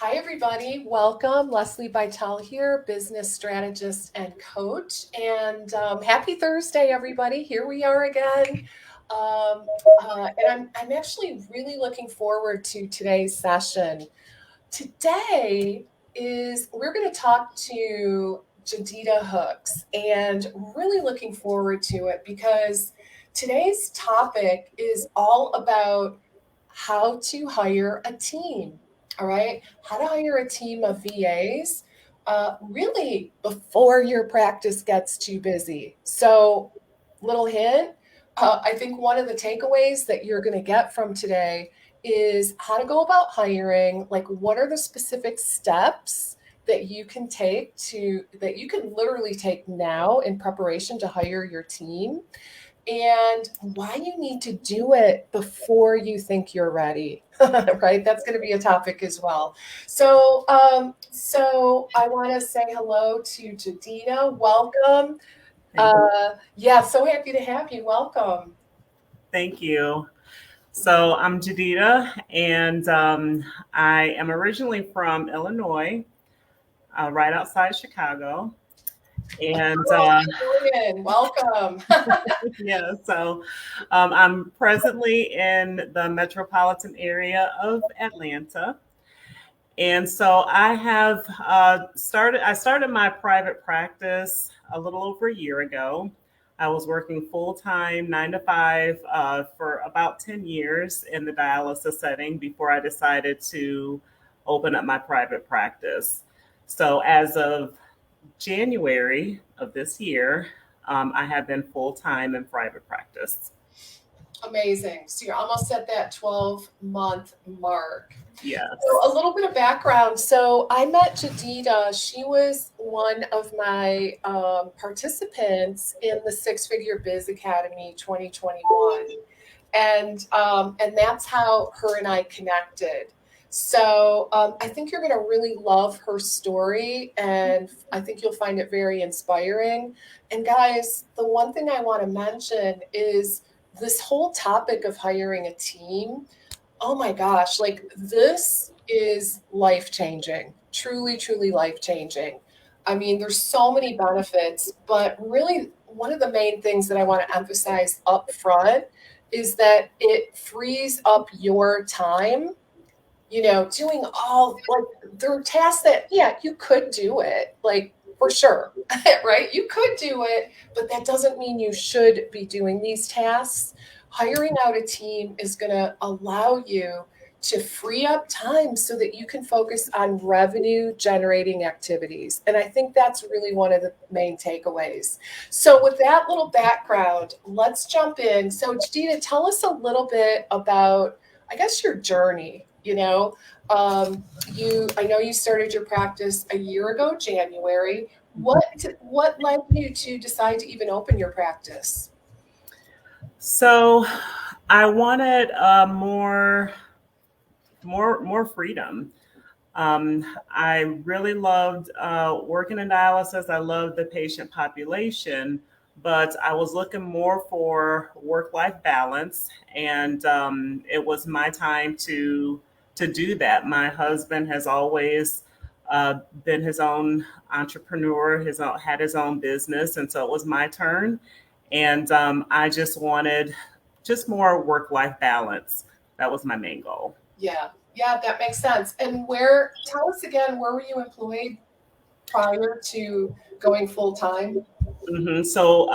Hi, everybody. Welcome. Leslie Vital here, business strategist and coach. And happy Thursday, everybody. Here we are again. Um, and I'm actually really looking forward to today's session. Today is we're going to talk to Jadida Hooks, and really looking forward to it because today's topic is all about how to hire a team. All right, how to hire a team of VAs, really before your practice gets too busy. So, little hint. I think one of the takeaways that you're going to get from today is how to go about hiring, like what are the specific steps that you can literally take now in preparation to hire your team, and why you need to do it before you think you're ready. Right, that's going to be a topic as well. So I want to say hello to Jadida. Welcome. Thank, Yeah, so happy to have you. Welcome. thank you. So I'm Jadida, and I am originally from Illinois, right outside Chicago. And Girl, Julian, welcome. yeah, so I'm presently in the metropolitan area of Atlanta. And so I have I started my private practice a little over a year ago. I was working full time, 9 to 5, for about 10 years in the dialysis setting before I decided to open up my private practice. So as of January of this year, I have been full time in private practice. Amazing. So you're almost at that 12-month mark. So a Yes. little bit of background. So I met Jadida. She was one of my participants in the Six Figure Biz Academy 2021, and that's how her and I connected. So I think you're going to really love her story, and I think you'll find it very inspiring. And guys, the one thing I want to mention is this whole topic of hiring a team. Oh my gosh, like this is life changing, truly, truly life changing. I mean, there's so many benefits, but really, one of the main things that I want to emphasize up front is that it frees up your time, doing all like there are tasks that, yeah, you could do it, like for sure, right? You could do it, but that doesn't mean you should be doing these tasks. Hiring out a team is going to allow you to free up time so that you can focus on revenue generating activities. And I think that's really one of the main takeaways. So, with that little background, let's jump in. So, Jadida, tell us a little bit about, I guess, your journey. I know you started your practice a year ago, January. What led you to decide to even open your practice? So I wanted more freedom. I really loved working in dialysis. I loved the patient population, but I was looking more for work-life balance, and it was my time to do that. My husband has always been his own entrepreneur, had his own business, and so it was my turn. And I just wanted just more work-life balance. That was my main goal. Yeah, yeah, that makes sense. And tell us again, where were you employed prior to going full time? So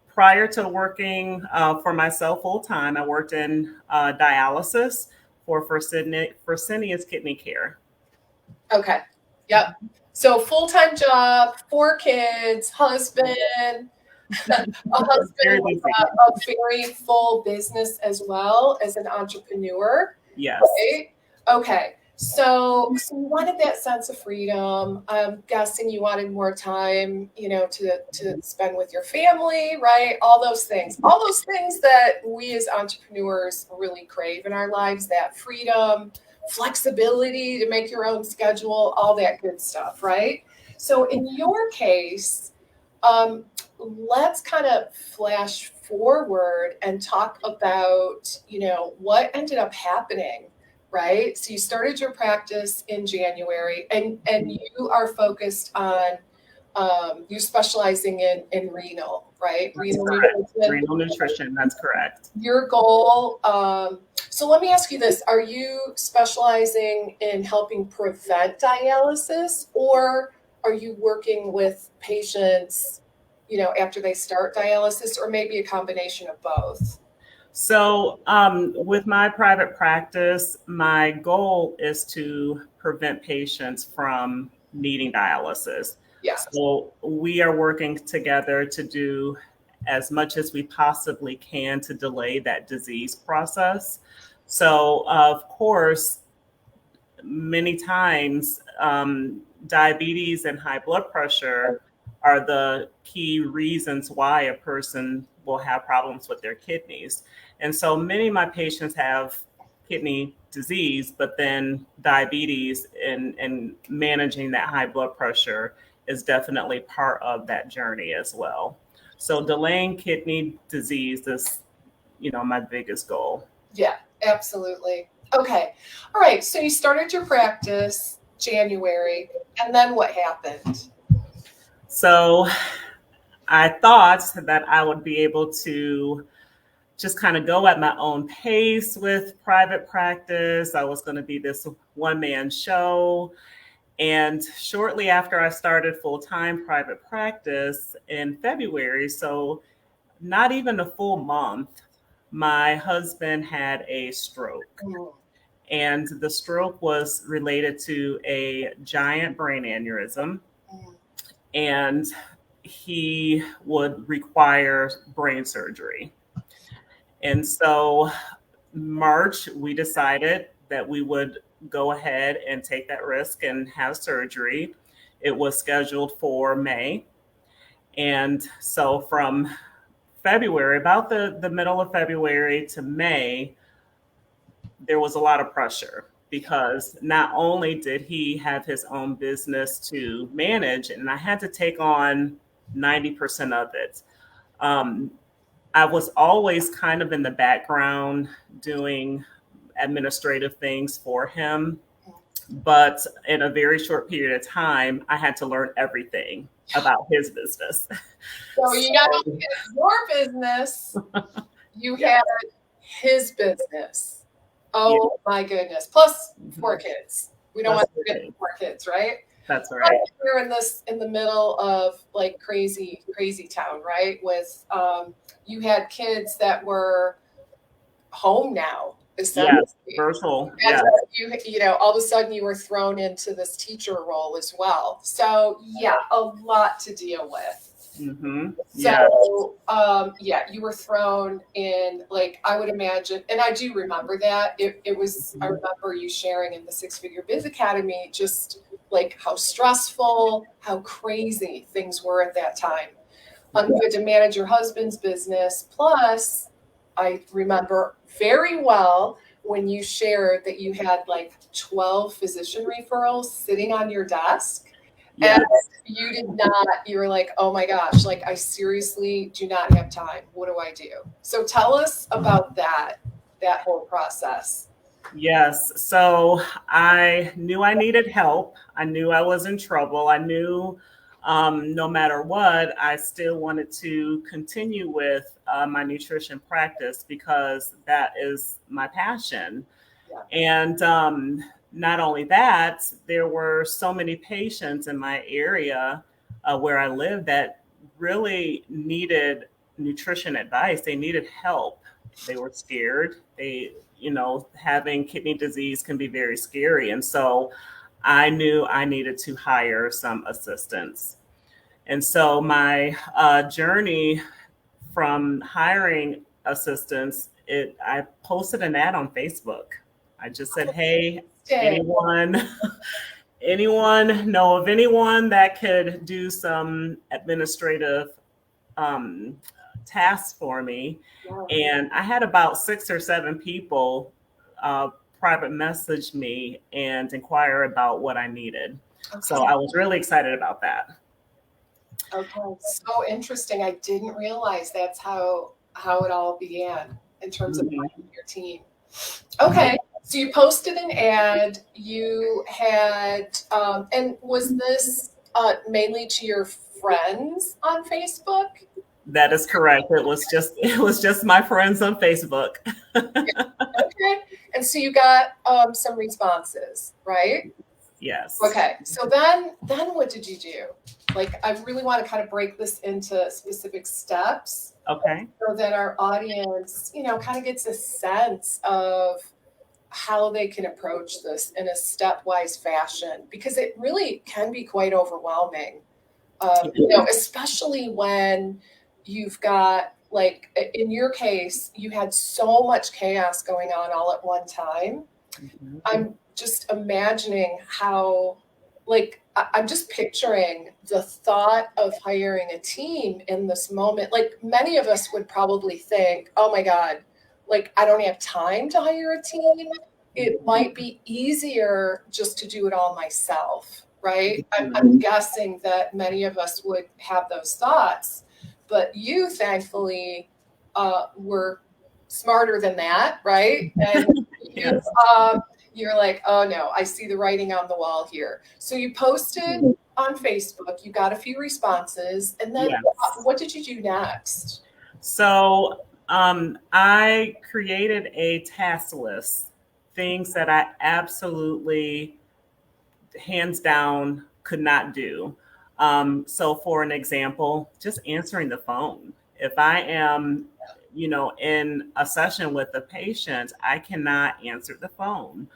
prior to working for myself full time, I worked in dialysis for Fresenius Kidney Care. Okay, yep. So full time job, 4 kids, husband, a Very husband with busy. a very full business as well as an entrepreneur, Yes. right? Okay. So you wanted that sense of freedom. I'm guessing you wanted more time, to spend with your family, right? All those things that we as entrepreneurs really crave in our lives, that freedom, flexibility to make your own schedule, all that good stuff, right? So in your case, um, let's kind of flash forward and talk about, what ended up happening right? So you started your practice in January, and you are focused on you specializing in renal, right? That's Renal correct. nutrition. Renal nutrition, that's correct. Your goal. So let me ask you this: are you specializing in helping prevent dialysis, or are you working with patients, after they start dialysis, or maybe a combination of both? So, with my private practice, my goal is to prevent patients from needing dialysis. Yeah. So, we are working together to do as much as we possibly can to delay that disease process. So, of course, many times diabetes and high blood pressure are the key reasons why a person will have problems with their kidneys. And so many of my patients have kidney disease, but then diabetes and managing that high blood pressure is definitely part of that journey as well. So delaying kidney disease is, my biggest goal. Yeah, absolutely. Okay. All right. So you started your practice January, and then what happened? So I thought that I would be able to just kind of go at my own pace with private practice. I was going to be this one man show. And shortly after I started full time private practice in February, so not even a full month, my husband had a stroke. Mm. And the stroke was related to a giant brain aneurysm. Mm. And he would require brain surgery. And so, March, we decided that we would go ahead and take that risk and have surgery. It was scheduled for May. And so, from February, about the middle of February to May, there was a lot of pressure because not only did he have his own business to manage, and I had to take on 90% of it. Um, I was always kind of in the background doing administrative things for him. But in a very short period of time, I had to learn everything about his business. So you got to get your business, you had his business. Oh my goodness. Plus 4 kids. We don't want to forget the 4 kids, right? That's right. We're in the middle of like crazy town, right? With you had kids that were home now, essentially. Yes, virtual. And Yeah. you all of a sudden you were thrown into this teacher role as well. So yeah, a lot to deal with. Mm-hmm. So you were thrown in, like, I would imagine, and I do remember that. It was, I remember you sharing in the Six Figure Biz Academy just like how stressful, how crazy things were at that time. You had to manage your husband's business. Plus, I remember very well when you shared that you had like 12 physician referrals sitting on your desk. Yes. And you did not, you were like, oh my gosh, like I seriously do not have time. What do I do? So tell us about that whole process. Yes. So I knew I needed help. I knew I was in trouble. I knew no matter what, I still wanted to continue with my nutrition practice because that is my passion. Yeah. And not only that, there were so many patients in my area where I live that really needed nutrition advice. They needed help. They were scared. Having kidney disease can be very scary. And so I knew I needed to hire some assistants. And so my journey from hiring assistants, I posted an ad on Facebook. I just said, hey, anyone know of anyone that could do some administrative tasks for me? Wow. And I had about 6 or 7 people private message me and inquire about what I needed. Okay. So I was really excited about that. Okay, so interesting. I didn't realize that's how it all began in terms of your team. Okay, So you posted an ad. You had, and was this mainly to your friends on Facebook? That is correct. It was just my friends on Facebook. Okay. And so you got some responses, right? Yes. Okay. So then what did you do? Like, I really want to kind of break this into specific steps Okay. so that our audience, kind of gets a sense of how they can approach this in a stepwise fashion because it really can be quite overwhelming. Especially when you've got, like, in your case, you had so much chaos going on all at one time. Mhm. I'm just imagining how, like, I'm just picturing the thought of hiring a team in this moment. Like, many of us would probably think, oh my God, like, I don't have time to hire a team. It might be easier just to do it all myself, right? I'm guessing that many of us would have those thoughts, but you thankfully were smarter than that, right? And you, Yes. you're like, oh no, I see the writing on the wall here. So you posted on Facebook, you got a few responses, and then Yes. what did you do next? So I created a task list, things that I absolutely, hands down, could not do. So, for an example, just answering the phone. If I am, in a session with a patient, I cannot answer the phone.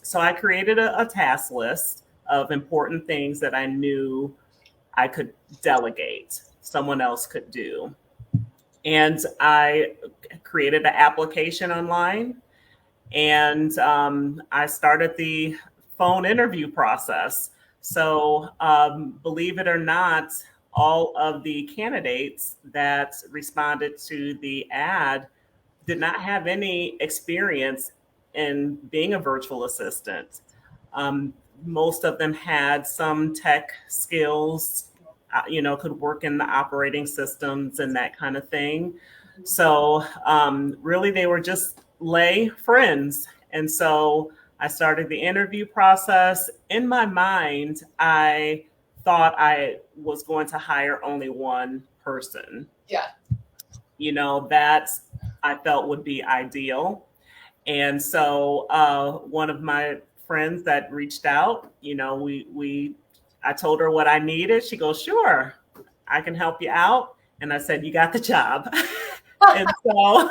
So I created a task list of important things that I knew I could delegate, someone else could do. And I created an application online, and I started the phone interview process. So, believe it or not, all of the candidates that responded to the ad did not have any experience in being a virtual assistant. Um, Most of them had some tech skills, could work in the operating systems and that kind of thing. So, really, they were just lay friends. And so I started the interview process. In my mind, I thought I was going to hire only one person. Yeah. That I felt would be ideal. And so one of my friends that reached out, I told her what I needed. She goes, "Sure, I can help you out." And I said, "You got the job." And so,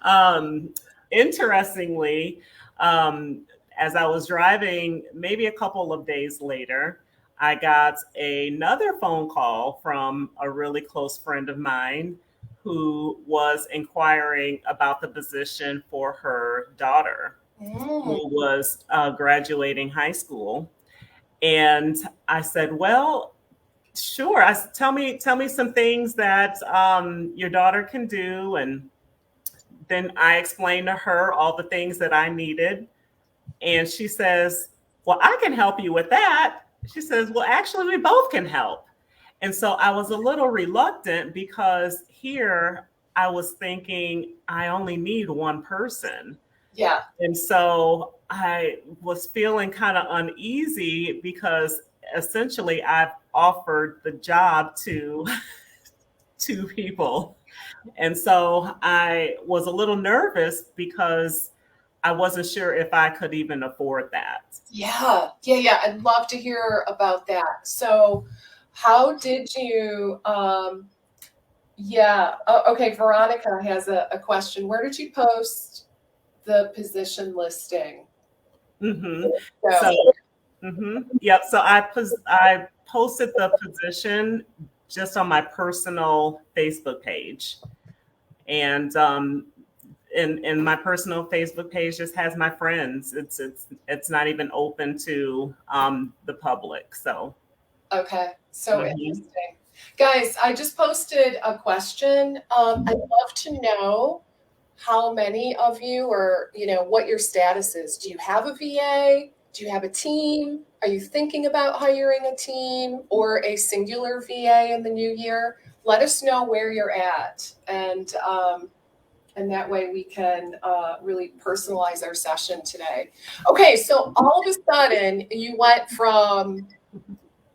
um, interestingly, as I was driving, maybe a couple of days later, I got another phone call from a really close friend of mine who was inquiring about the position for her daughter Mm. who was graduating high school. And I said, "Well, sure. Tell me some things that your daughter can do." And then I explained to her all the things that I needed. And she says, "Well, I can help you with that." She says, "Well, actually, we both can help." And so I was a little reluctant because here I was thinking I only need one person. Yeah. And so I was feeling kind of uneasy because essentially I've offered the job to two people. And so I was a little nervous because I wasn't sure if I could even afford that. Yeah. Yeah. Yeah. I'd love to hear about that. So, how did you, yeah. Oh, okay. Veronica has a question. Where did you post the position listing? Hmm. So, So, yep. So I posted the position just on my personal Facebook page, and in my personal Facebook page just has my friends. It's not even open to the public. So, okay. So mhm. interesting. Guys, I just posted a question. I'd love to know how many of you, or what your status is. Do you have a VA? Do you have a team? Are you thinking about hiring a team or a singular VA in the new year? Let us know where you're at. And And that way we can really personalize our session today. Okay, so all of a sudden you went from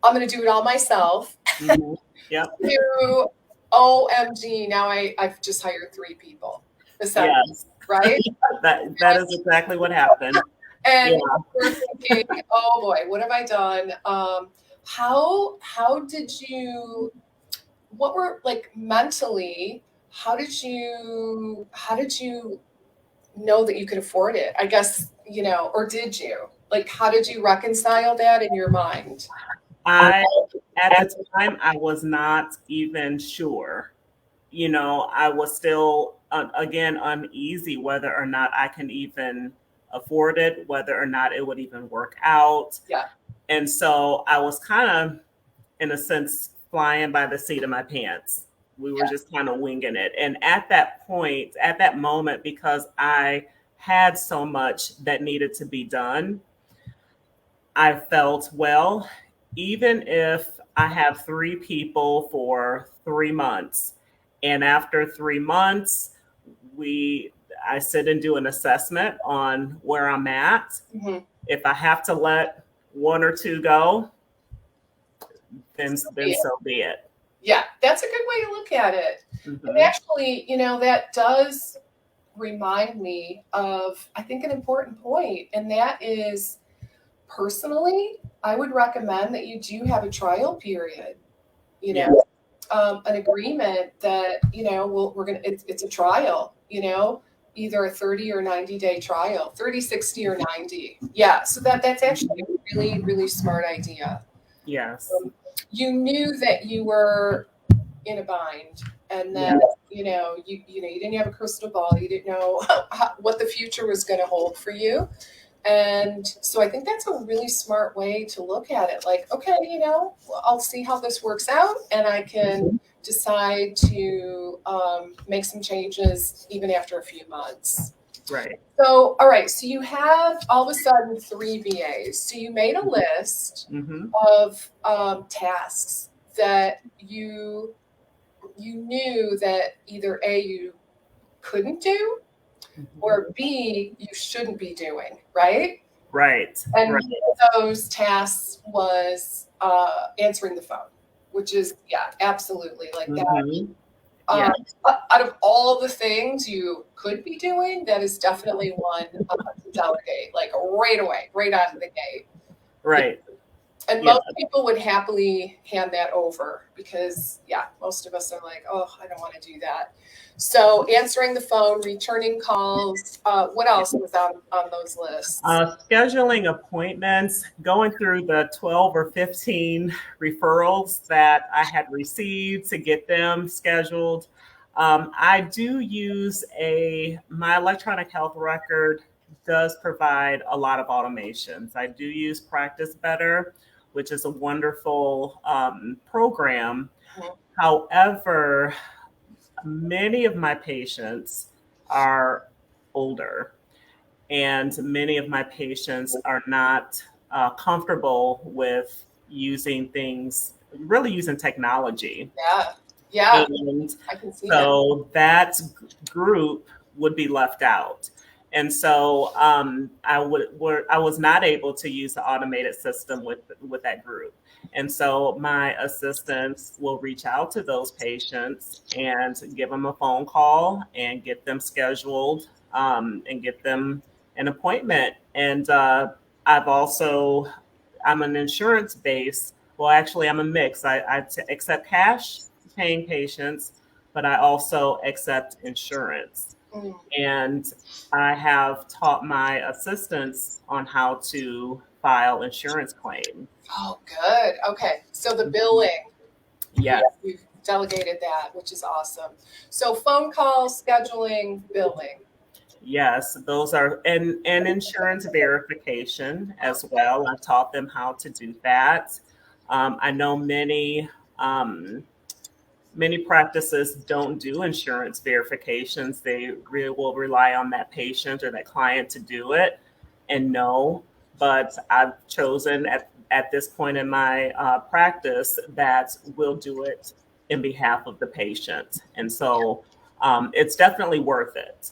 I'm going to do it all myself Mm-hmm. Yep. to OMG, now I've just hired 3 people, essentially, Yes. right? That is exactly what happened. And Yeah. we're thinking, oh boy, what have I done? How did you, what were like mentally, how did you know that you could afford it? I guess, or did you? Like, how did you reconcile that in your mind? I At the time I was not even sure. I was still again uneasy whether or not I can even afford it, whether or not it would even work out. Yeah. And so I was kind of, in a sense, flying by the seat of my pants. We were just kind of winging it. And at that point, at that moment, because I had so much that needed to be done, I felt, well, even if I have 3 people for 3 months, and after 3 months, I sit and do an assessment on where I'm at. Mm-hmm. If I have to let 1 or 2 go, then so be it. Yeah, that's a good way to look at it. Mm-hmm. And actually, that does remind me of, I think, an important point, and that is, personally, I would recommend that you do have a trial period. An agreement that it's a trial. Either a 30 or 90-day trial, 30, 60, or 90. Yeah, so that's actually a really, really smart idea. Yes. You knew that you were in a bind, and that you didn't have a crystal ball. You didn't know what the future was going to hold for you. And so I think that's a really smart way to look at it. Like, okay, I'll see how this works out, and I can decide to make some changes even after a few months. Right. So, all right. So you have all of a sudden 3 VAs. So you made a list of tasks that you knew that either A, you couldn't do, or B, you shouldn't be doing, right? Right. And one of those tasks was answering the phone, which is, absolutely like that. Out of all the things you could be doing, that is definitely one to delegate, like right away, right out of the gate. Right. And most people would happily hand that over because, most of us are like, oh, I don't want to do that. So answering the phone, returning calls, what else was on those lists? Scheduling appointments, going through the 12 or 15 referrals that I had received to get them scheduled. I do use my electronic health record does provide a lot of automations. I do use Practice Better, which is a wonderful program. However, many of my patients are older, and many of my patients are not comfortable with using technology. Yeah, and I can see so that group would be left out. And so I was not able to use the automated system with that group. And so my assistants will reach out to those patients and give them a phone call and get them scheduled and get them an appointment. And I'm an insurance base. Well, actually, I'm a mix. I accept cash paying patients, but I also accept insurance. And I have taught my assistants on how to file insurance claims. Oh, good. Okay. So the billing. Yes. You've delegated that, which is awesome. So phone calls, scheduling, billing. Yes, those are, and insurance verification as well. I taught them how to do that. I know many practices don't do insurance verifications. They really will rely on that patient or that client to do it. And no, but I've chosen at this point in my practice that we'll do it in behalf of the patient. And so it's definitely worth it.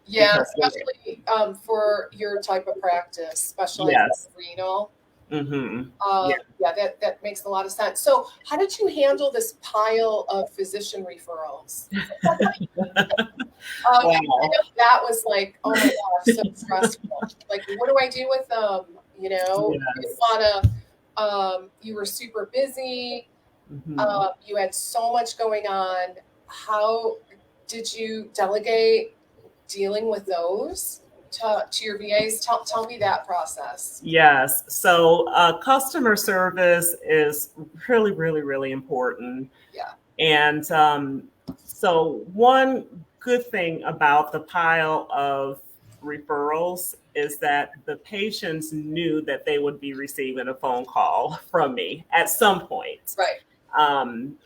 Yeah, especially for your type of practice, specialized Yes. renal. Mm-hmm. Yeah, that makes a lot of sense. So, how did you handle this pile of physician referrals? I Wow. know that was like, oh my gosh, so stressful. Like, what do I do with them? You didn't Yes. want to. You were super busy. Mm-hmm. You had so much going on. How did you delegate dealing with those to your VAs? Tell me that process. Yes. So customer service is really, really, really important. Yeah. And so, one good thing about the pile of referrals is that the patients knew that they would be receiving a phone call from me at some point. Right. Um,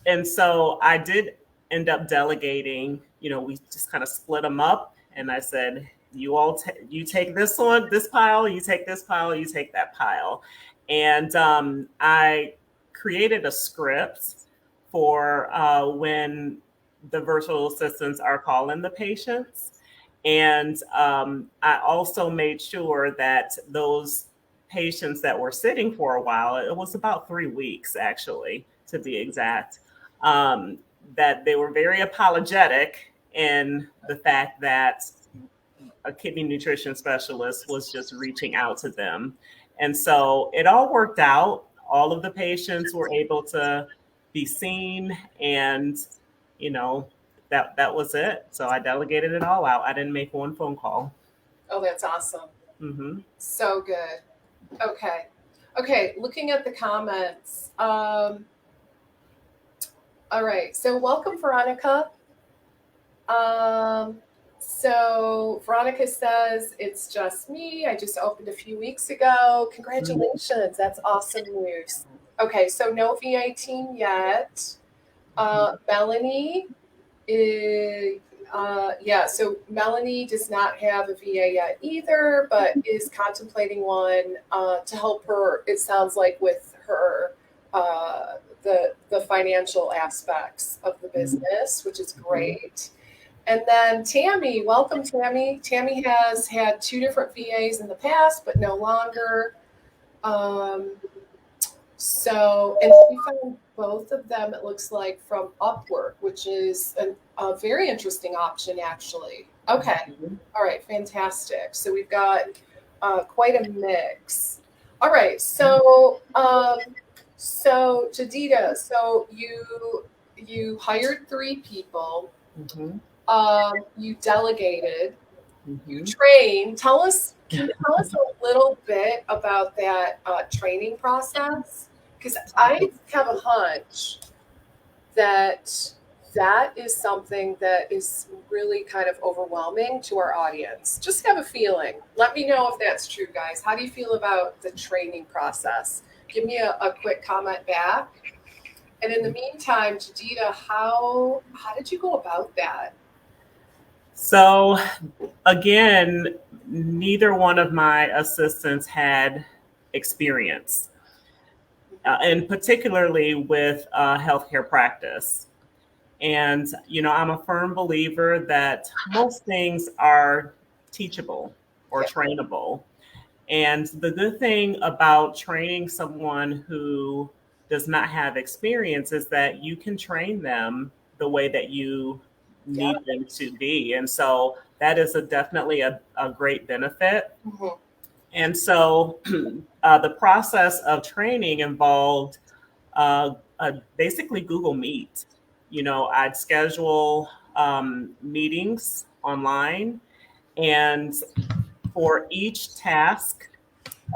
and so I did end up delegating. We just kind of split them up, and I said, "You all, you take this one, this pile. You take this pile. You take that pile." And I created a script for when the virtual assistants are calling the patients, and I also made sure that those patients that were sitting for a while, it was about 3 weeks actually, to be exact, um, that they were very apologetic in the fact that a kidney nutrition specialist was just reaching out to them. And so it all worked out. All of the patients were able to be seen, and you know that was it. So I delegated it all out. I didn't make one phone call. Oh, that's awesome. Hmm. So good. Okay. Okay. Looking at the comments. All right. So welcome, Veronica. So Veronica says it's just me. I just opened a few weeks ago. Congratulations. That's awesome news. Okay. So no VA team yet. Melanie is, yeah, so Melanie does not have a VA yet either, but is contemplating one to help her, it sounds like, with her the financial aspects of the business, which is great. And then Tammy, welcome Tammy. Tammy has had 2 different VAs in the past, but no longer. Um, and she found both of them, it looks like, from Upwork, which is a very interesting option, actually. Okay. All right. Fantastic. So we've got quite a mix. All right. So Jadida, so you hired 3 people. Hmm. You delegated. You Hmm. trained. Can you tell us a little bit about that training process? Because I have a hunch that that is something that is really kind of overwhelming to our audience. Just have a feeling. Let me know if that's true, guys. How do you feel about the training process? Give me a quick comment back. And in the meantime, Jadida, how did you go about that? So again, neither one of my assistants had experience, and particularly with healthcare practice. And, I'm a firm believer that most things are teachable or Yeah. trainable. And the good thing about training someone who does not have experience is that you can train them the way that you Yeah. need them to be. And so that is definitely a great benefit. Mhm. And so the process of training involved basically Google Meet. I'd schedule meetings online, and for each task,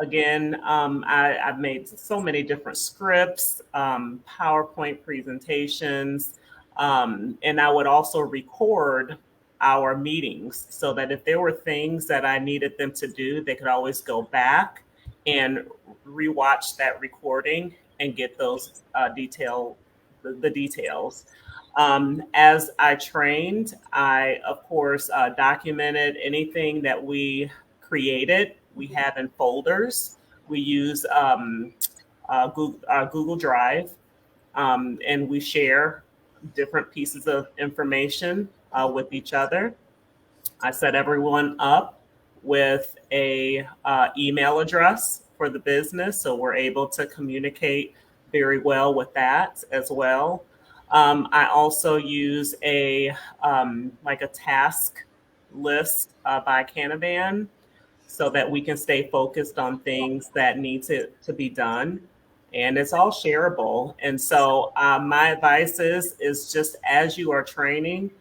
again, I've made so many different scripts, PowerPoint presentations, and I would also record our meetings so that if there were things that I needed them to do, they could always go back and rewatch that recording and get those the details. As I trained, I, of course, documented anything that we created. We have in folders. We use Google Drive, and we share. different pieces of information with each other. I set everyone up with a email address for the business, so we're able to communicate very well with that as well. I also use a like a task list by Canavan so that we can stay focused on things that need to be done. And it's all shareable. And so my advice is just as you are training,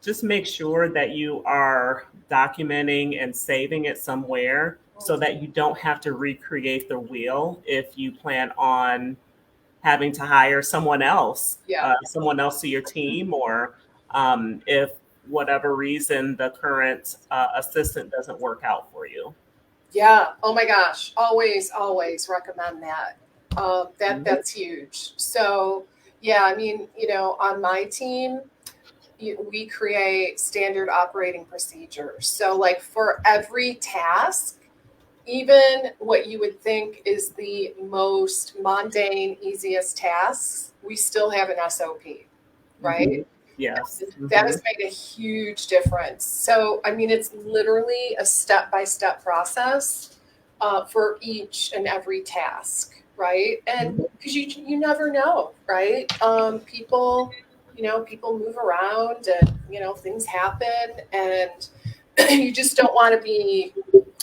just make sure that you are documenting and saving it somewhere so that you don't have to recreate the wheel if you plan on having to hire someone else to your team, or if whatever reason the current assistant doesn't work out for you. Yeah. Oh my gosh. Always recommend that. That's huge. So yeah, I mean, on my team, we create standard operating procedures. So like for every task, even what you would think is the most mundane, easiest tasks, we still have an SOP, right? Mhm. Yes. That has made a huge difference. So, I mean, it's literally a step-by-step process for each and every task, right? And because you never know, right? People move around, and things happen, and you just don't want to be.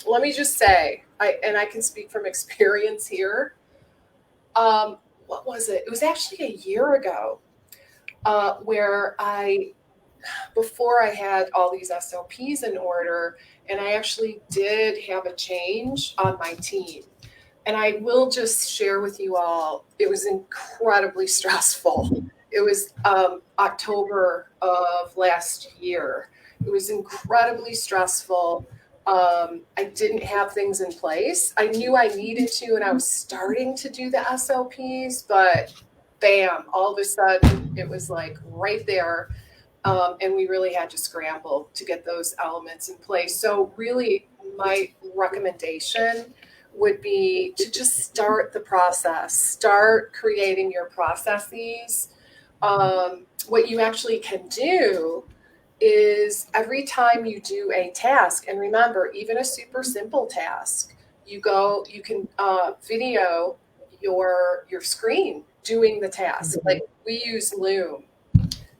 Let me just say, I can speak from experience here. What was it? It was actually a year ago, where before I had all these SOPs in order, and I actually did have a change on my team. And I will just share with you all, it was incredibly stressful. It was October of last year. It was incredibly stressful. I didn't have things in place. I knew I needed to, and I was starting to do the SOPs, but bam, all of a sudden it was like right there. And we really had to scramble to get those elements in place. So, really, my recommendation would be to just start the process, start creating your processes. What you actually can do is every time you do a task, and remember, even a super simple task, you can video your screen doing the task. Like we use Loom,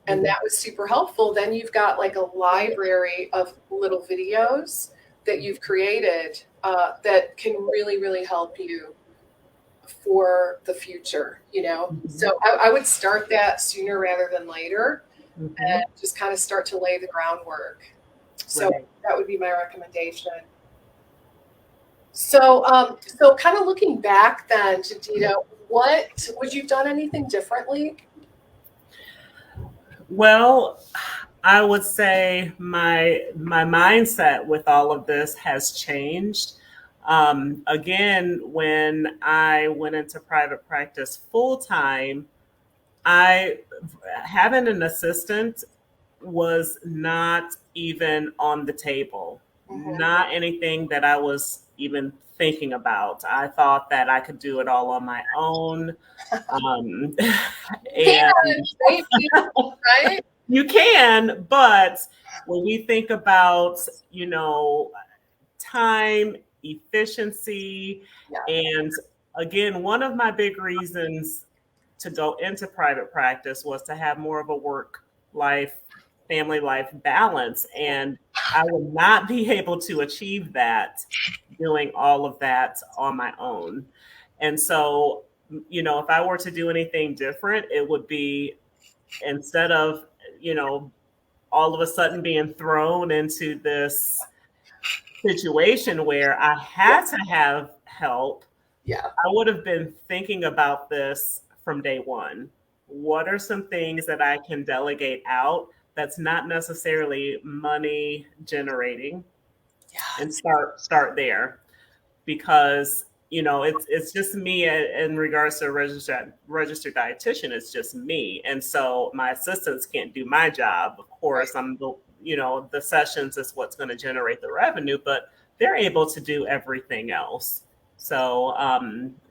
and that was super helpful. Then you've got like a library of little videos that you've created that can really, really help you for the future, So I would start that sooner rather than later, and just kind of start to lay the groundwork. So that would be my recommendation. So kind of looking back then, Jadida, what would you have done anything differently? Well, I would say my mindset with all of this has changed. Again, when I went into private practice full time, I having an assistant was not even on the table, not anything that I was even thinking about. I thought that I could do it all on my own. Yeah, And right? you can, but when we think about, time, efficiency, Yeah. and again, one of my big reasons to go into private practice was to have more of a work life, family life balance. And I would not be able to achieve that doing all of that on my own. And so, if I were to do anything different, it would be instead of, all of a sudden being thrown into this situation where I had to have help, Yeah. I would have been thinking about this from day one. What are some things that I can delegate out that's not necessarily money generating, and start there, because it's just me in regards to a registered dietitian. It's just me, and so my assistants can't do my job. Of course, I'm the sessions is what's going to generate the revenue, but they're able to do everything else. So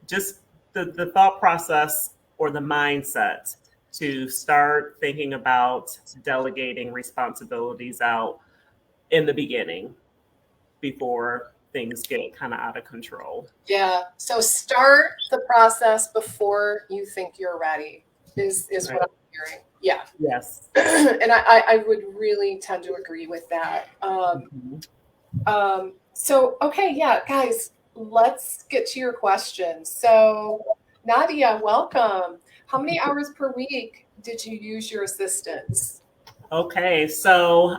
just the thought process or the mindset to start thinking about delegating responsibilities out in the beginning before things get kind of out of control. Yeah. So start the process before you think you're ready is Right. what I'm hearing. Yeah. Yes. And I would really tend to agree with that. Mhm. So, okay, yeah, guys, let's get to your questions. So, Nadia, welcome. How many hours per week did you use your assistants? Okay, so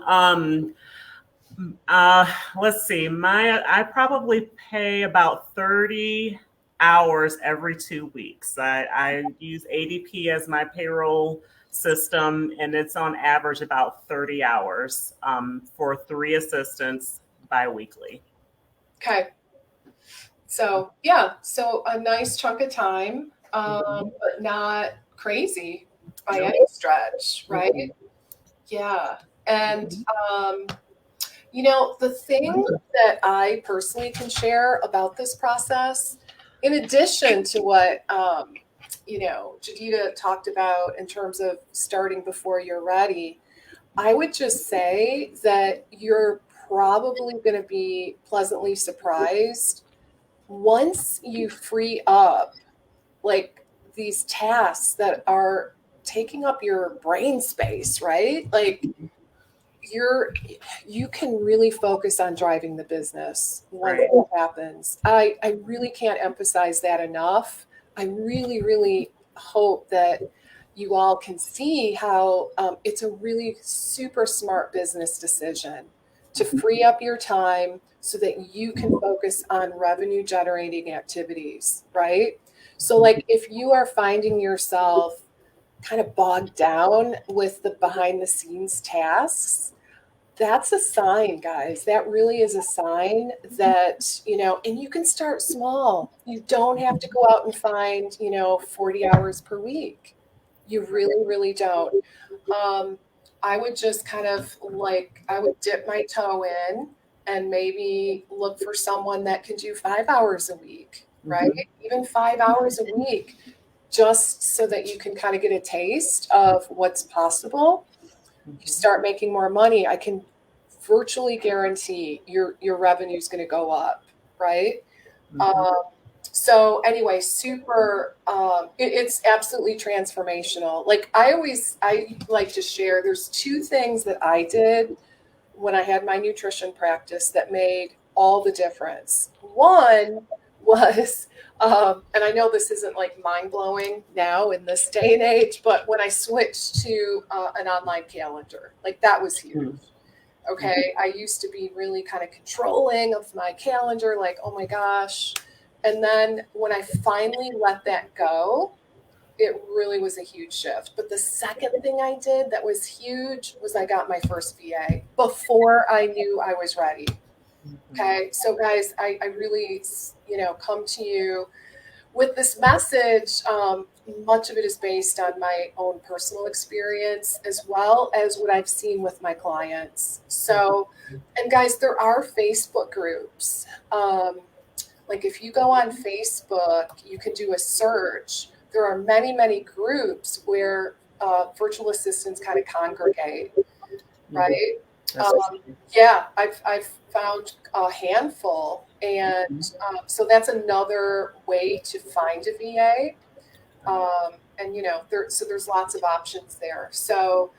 uh, let's see. I probably pay about 30 hours every 2 weeks. I use ADP as my payroll system, and it's on average about 30 hours for 3 assistants biweekly. Okay. So, yeah, so a nice chunk of time, Mhm. but not crazy by Nope. any stretch, right? Mhm. Yeah. And, Mhm. um, the thing that I personally can share about this process, in addition to what, Jadita talked about in terms of starting before you're ready, I would just say that you're probably going to be pleasantly surprised once you free up like these tasks that are taking up your brain space, right? Like you're you can really focus on driving the business once Right. that happens. I really can't emphasize that enough. I really, really hope that you all can see how it's a really super smart business decision to free up your time so that you can focus on revenue generating activities, right? So, like, if you are finding yourself kind of bogged down with the behind the scenes tasks, that's a sign, guys. That really is a sign that, and you can start small. You don't have to go out and find, 40 hours per week. You really, really don't. Um, I would just kind of like, I would dip my toe in and maybe look for someone that can do 5 hours a week, right? Mhm. Even 5 hours a week, just so that you can kind of get a taste of what's possible. You Mhm. start making more money, I can virtually guarantee your revenue is going to go up, right? Mhm. Um, so anyway, super. It's absolutely transformational. Like I like to share. There's two things that I did when I had my nutrition practice that made all the difference. One was, and I know this isn't like mind blowing now in this day and age, but when I switched to an online calendar, like that was huge. Mhm. Okay. I used to be really kind of controlling of my calendar, like, oh my gosh. And then when I finally let that go, it really was a huge shift. But the second thing I did that was huge was I got my first VA before I knew I was ready. Mhm. Okay. So, guys, I really, come to you with this message. Much of it is based on my own personal experience as well as what I've seen with my clients. So, and guys, there are Facebook groups. Like if you go on Facebook, you can do a search. There are many, many groups where virtual assistants kind of congregate, Mhm. right? That's Um, yeah, I've found a handful, and Mhm. so that's another way to find a VA. And there's lots of options there. So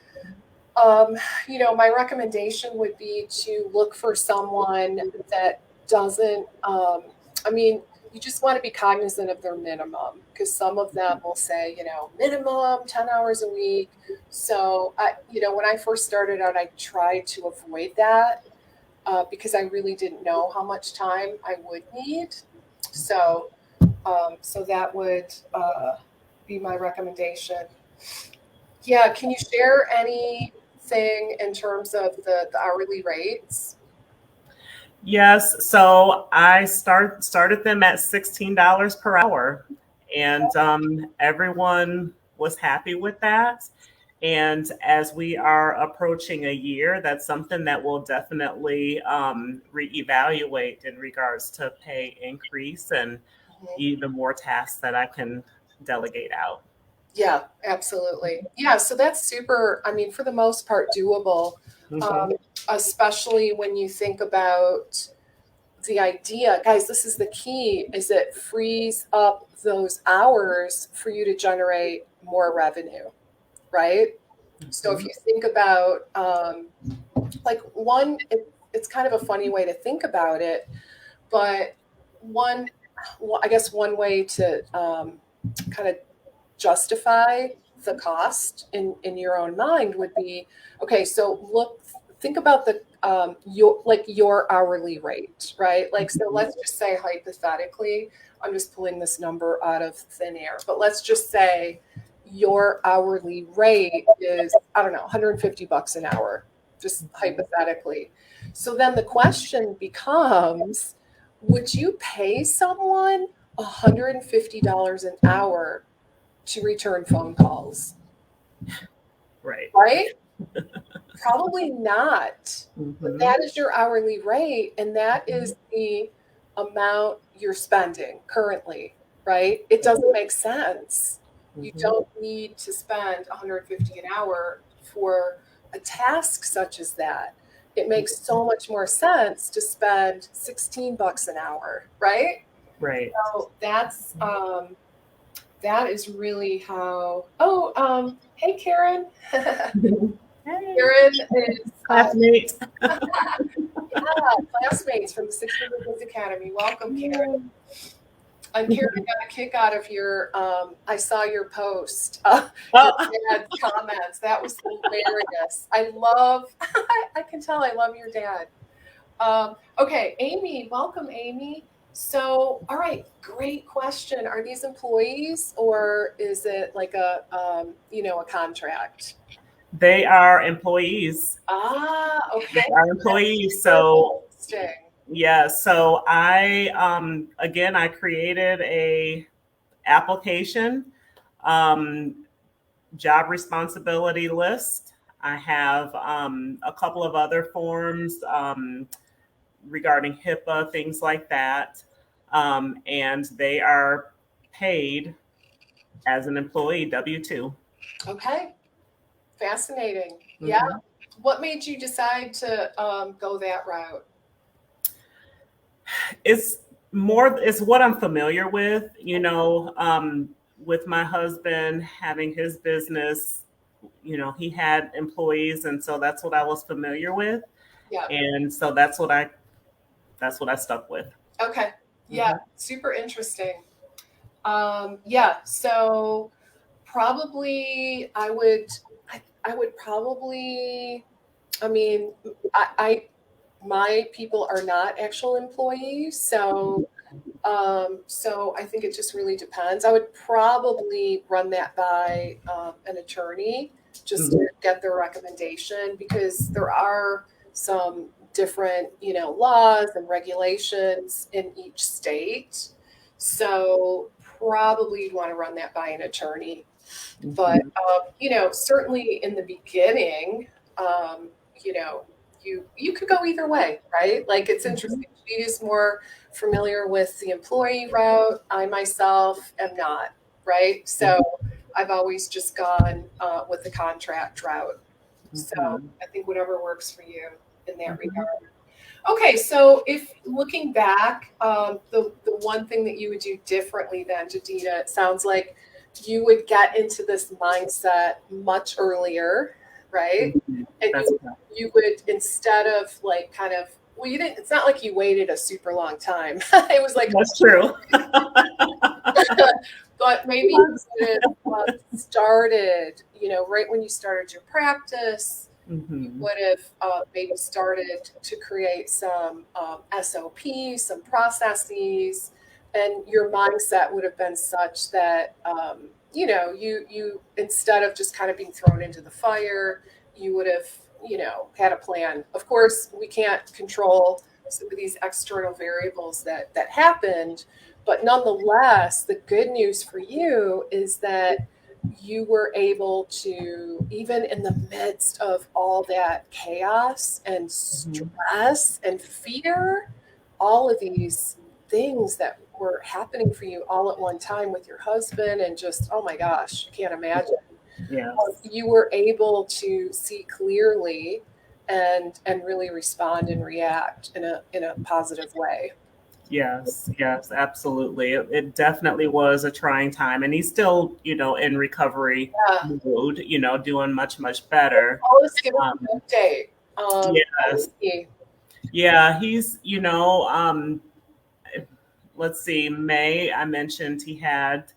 my recommendation would be to look for someone that doesn't, I mean, you just want to be cognizant of their minimum because some of them will say, minimum 10 hours a week. So, when I first started out, I tried to avoid that because I really didn't know how much time I would need. So, so that would be my recommendation. Yeah, can you share anything in terms of the hourly rates? Yes, so I started them at $16 per hour, and everyone was happy with that. And as we are approaching a year, that's something that we'll definitely reevaluate in regards to pay increase and Mhm. even more tasks that I can delegate out. Yeah, absolutely. Yeah, so that's super, I mean, for the most part, doable, Hmm. um, especially when you think about the idea. Guys, this is the key, is it frees up those hours for you to generate more revenue, right? So if Hmm. you think about like it's kind of a funny way to think about it, but one, well, I guess one way to kind of justify the cost in your own mind would be, okay, so think about the your hourly rate, right? Like, so Hmm. let's just say hypothetically, I'm just pulling this number out of thin air, but let's just say your hourly rate is, I don't know, 150 bucks an hour, just hypothetically. So then the question becomes, would you pay someone $150 an hour to return phone calls, Right. right? Probably not. But Hmm. that is your hourly rate, and that is the amount you're spending currently, right? It doesn't make sense. You Hmm. don't need to spend 150 an hour for a task such as that. It makes so much more sense to spend 16 bucks an hour, right? Right. So that is really how. Oh, hey, Karen. Hey, Karen is, classmates. yeah, classmates from the Six Figure Kids Academy. Welcome, Karen. And Karen, I got a kick out of your. I saw your post, your Oh, dad's comments. That was hilarious. I love. I can tell I love your dad. Okay, Amy, welcome, Amy. So, all right, great question. Are these employees or is it like a contract? they are employees. Okay. They are That's employees. super So interesting. yeah. So I again I created a application, um, job responsibility list. I have a couple of other forms regarding HIPAA, things like that. And they are paid as an employee, W 2. Okay, fascinating. Yeah. Hmm. What made you decide to go that route? It's it's what I'm familiar with, with my husband having his business, he had employees. And so that's what I was familiar with. Yeah. And so that's what I stuck with. Okay. Yeah. Hmm. Super interesting. Yeah. So probably I would probably, I mean, I my people are not actual employees, so I think it just really depends. I would probably run that by an attorney just to Hmm. get their recommendation, because there are some different, laws and regulations in each state. So probably you want to run that by an attorney. But Hmm. certainly in the beginning, um, you know, you could go either way, right? Like, it's Hmm. interesting. She is more familiar with the employee route. I myself am not, right? So I've always just gone with the contract route. So Hmm. I think whatever works for you in that Hmm. regard. Okay, so if looking back, the one thing that you would do differently than Jadita, it sounds like you would get into this mindset much earlier, right? Hmm. And That's you would, instead of like kind of, well, you didn't. It's not like you waited a super long time. It was like, that's true. but maybe you would have started, right when you started your practice. You Hmm. would have maybe started to create some SOPs, some processes, and your mindset would have been such that you instead of just kind of being thrown into the fire, you would have had a plan. Of course, we can't control some of these external variables that happened, but nonetheless, the good news for you is that you were able to, even in the midst of all that chaos and Hmm. stress and fear, all of these things that were happening for you all at one time with your husband, and just, oh my gosh, you can't imagine. Yes. You were able to see clearly and really respond and react in a positive way. Yes, yes, absolutely. It definitely was a trying time, and he's still, in recovery Yeah. mode, doing much, much better. Always give us Um, an update. How is yes, he? yeah, he's, let's see, May, I mentioned he had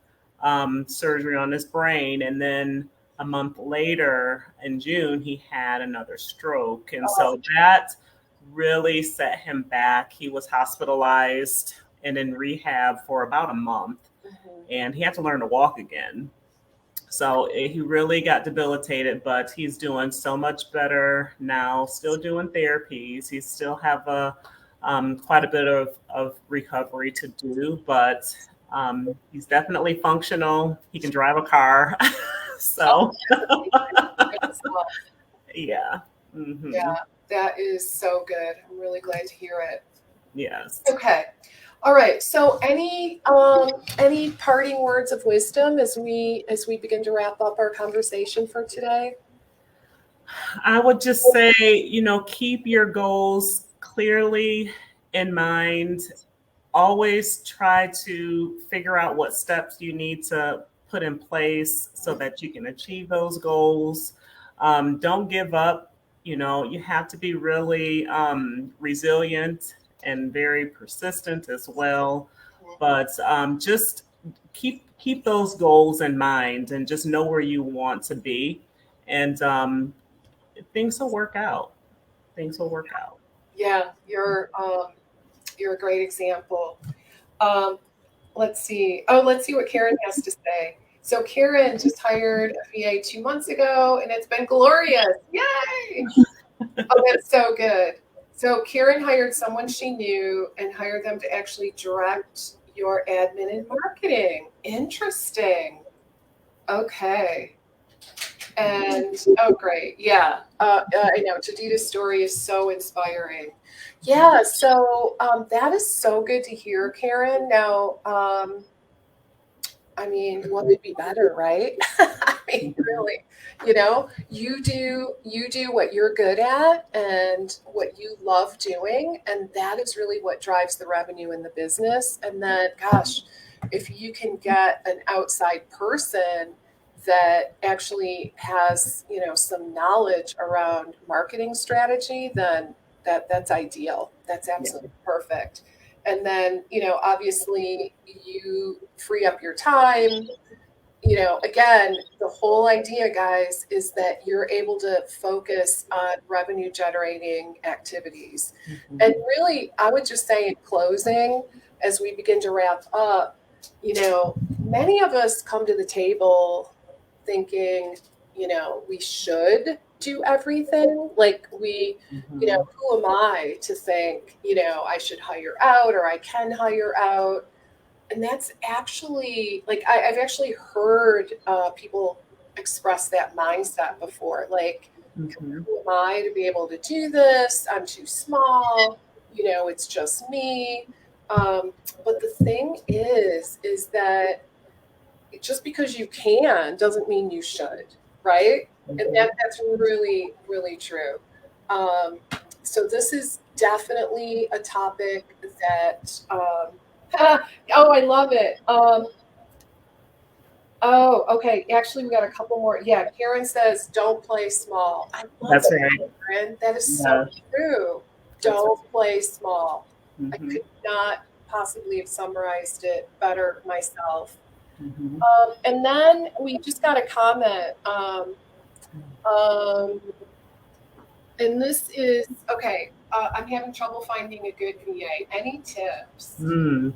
surgery on his brain, and then a month later in June, he had another stroke. And Oh, so that really set him back. He was hospitalized and in rehab for about a month, mhm. and he had to learn to walk again. So he really got debilitated, but he's doing so much better now. Still doing therapies. He still have quite a bit of recovery to do, but he's definitely functional. He can drive a car. Oh, So good stuff. yeah. Hmm. Yeah, that is so good. I'm really glad to hear it. Yes. Okay. All right. So any parting words of wisdom as we begin to wrap up our conversation for today? I would just say, keep your goals clearly in mind. Always try to figure out what steps you need to put in place so that you can achieve those goals. Don't give up. You have to be really resilient and very persistent as well. But just keep those goals in mind and just know where you want to be, and things will work out. Things will work out. Yeah, you're a great example. Um, let's see. Oh, let's see what Karen has to say. So Karen just hired a VA 2 months ago, and it's been glorious. Yay! Oh, that's so good. So Karen hired someone she knew and hired them to actually direct your admin and marketing. Interesting. Okay. And oh, great. Yeah. I know. Jadita's story is so inspiring. Yeah. So that is so good to hear, Karen. Now, I mean, what would be better, right? I mean, really, you do what you're good at and what you love doing, and that is really what drives the revenue in the business. And then, gosh, if you can get an outside person that actually has, some knowledge around marketing strategy, then that's ideal. That's Yeah. absolutely perfect. And then, obviously you free up your time. Again, the whole idea, guys, is that you're able to focus on revenue generating activities. Mhm. And really, I would just say in closing, as we begin to wrap up, many of us come to the table thinking, we should do everything. Like Mhm. who am I to think, I should hire out or I can hire out? And that's actually like I've actually heard people express that mindset before. Like, Mhm. who am I to be able to do this? I'm too small. It's just me. But the thing is that just because you can doesn't mean you should, right? And Mhm. that's really, really true. Um, so this is definitely a topic that, oh, I love it. Oh, okay. Actually, we got a couple more. Yeah, Karen says, don't play small. I love That's that, right. Karen. That is so Yeah, true. that's Don't play small. I right. could not possibly have summarized it better myself. Hmm. And then we just got a comment. Um, and this is okay. I'm having trouble finding a good VA. Any tips? Hmm.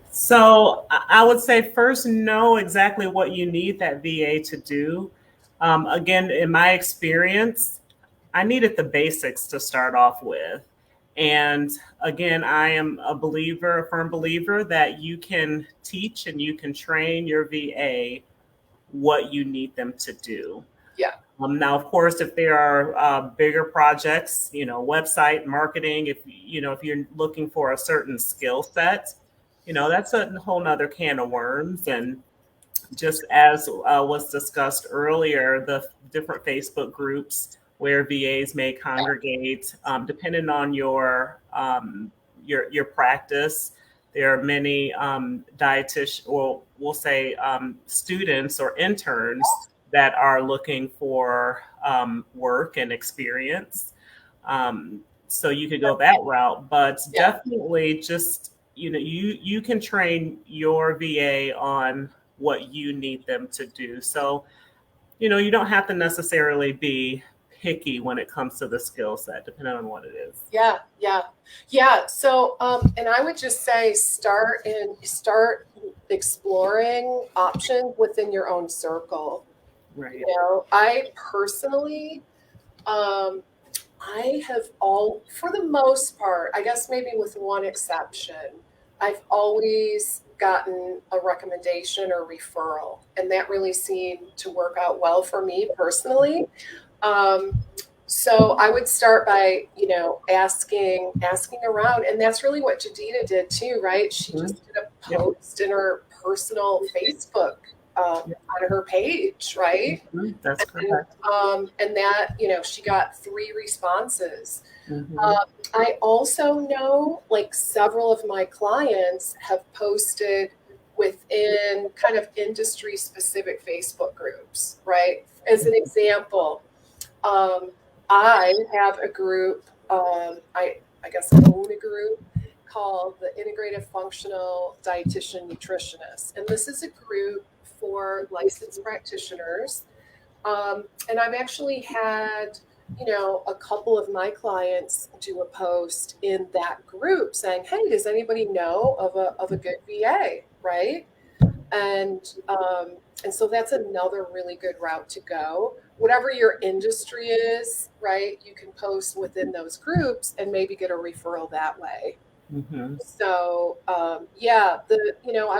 So I would say first know exactly what you need that VA to do. Again, in my experience, I needed the basics to start off with. And again, I am a firm believer that you can teach and you can train your VA what you need them to do. Yeah. Now, of course, if there are bigger projects, website marketing, if you're looking for a certain skill set, that's a whole nother can of worms. And just as was discussed earlier, the different Facebook groups where VAs may congregate, depending on your practice. There are many dietitian, or we'll say students or interns that are looking for work and experience. So you could go that route, but Yeah. definitely just you can train your VA on what you need them to do. So you don't have to necessarily be picky when it comes to the skill set, depending on what it is. Yeah. So, and I would just say start exploring options within your own circle. Right. I personally, I have for the most part, I guess maybe with one exception, I've always gotten a recommendation or referral, and that really seemed to work out well for me personally. Um, so I would start by, asking around, and that's really what Jadita did too, right? She just did a post in her personal Facebook on her page, right? That's correct. And that, she got 3 responses. Mm-hmm. I also know like several of my clients have posted within kind of industry specific Facebook groups, right? As an example, I have a group, I guess I own a group called the Integrative Functional Dietitian Nutritionist. And this is a group for licensed practitioners. And I've actually had, a couple of my clients do a post in that group saying, hey, does anybody know of a good VA, right? And so that's another really good route to go. Whatever your industry is, right, you can post within those groups and maybe get a referral that way. Mm-hmm. So I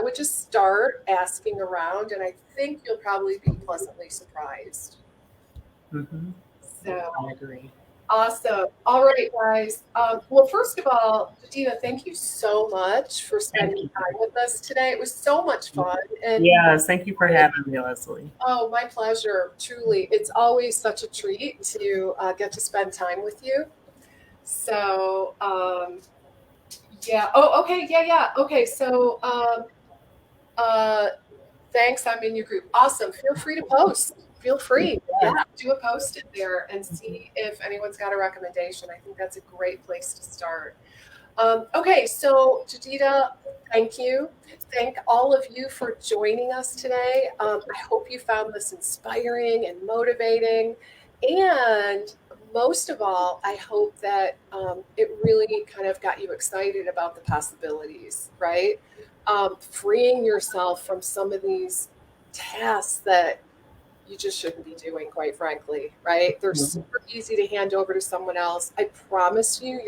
would just start asking around, and I think you'll probably be pleasantly surprised. Mm-hmm. So I agree. awesome. All right, guys. Well, first of all, Jadita, thank you so much for spending time with us today. It was so much fun. And yes, thank you for having me, Leslie. oh, my pleasure. Truly, it's always such a treat to get to spend time with you. So, yeah. Oh, okay. Yeah. Okay. So, thanks. I'm in your group. Awesome. Feel free to post. Feel free. Yeah. Do a post in there and see if anyone's got a recommendation. I think that's a great place to start. Okay. So, Jadita, thank you. Thank all of you for joining us today. I hope you found this inspiring and motivating. And most of all, I hope that it really kind of got you excited about the possibilities, right? Freeing yourself from some of these tasks that you just shouldn't be doing, quite frankly, right? They're super easy to hand over to someone else. I promise you,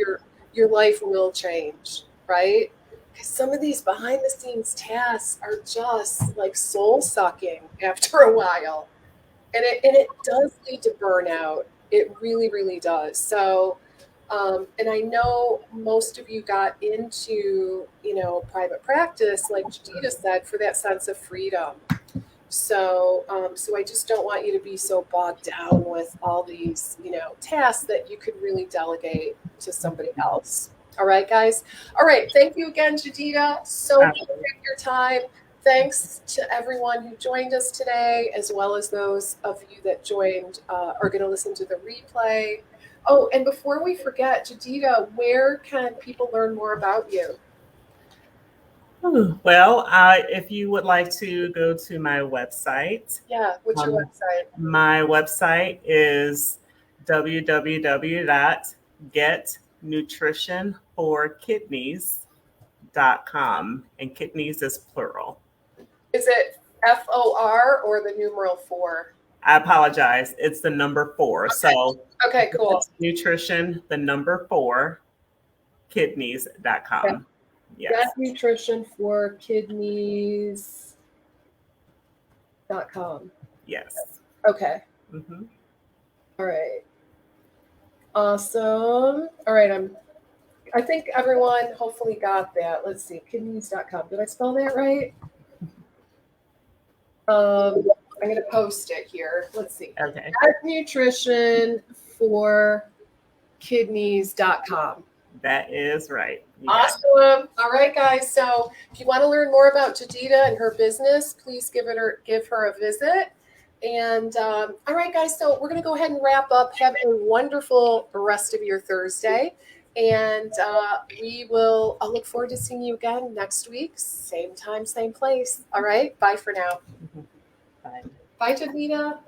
your life will change, right? Because some of these behind the scenes tasks are just like soul sucking after a while. And it does lead to burnout. It really, really does. So, and I know most of you got into, private practice, like Jadita said, for that sense of freedom. So, so I just don't want you to be so bogged down with all these, tasks that you could really delegate to somebody else. All right, guys. All right. Thank you again, Jadita. So appreciate your time. Thanks to everyone who joined us today, as well as those of you that joined are going to listen to the replay. Oh, and before we forget, Jadita, where can people learn more about you? Well, if you would like to go to my website. Yeah, what's your website? My website is www.getnutritionforkidneys.com, and kidneys is plural. Is it FOR or the numeral 4? I apologize. It's the number 4. Okay. So okay, cool. Nutrition, the number 4, kidneys.com. Okay. Yes. Get nutrition for kidneys.com. Yes. Okay. Mm-hmm. All right. Awesome. All right. I think everyone hopefully got that. Let's see. Kidneys.com. Did I spell that right? I'm going to post it here. Let's see. Okay. Nutrition for kidneys.com. That is right. Awesome. All right, guys. So if you want to learn more about Jadida and her business, please give her a visit. And all right, guys. So we're going to go ahead and wrap up. Have a wonderful rest of your Thursday. And I'll look forward to seeing you again next week. Same time, same place. All right. Bye for now. Bye. Bye, Jadida.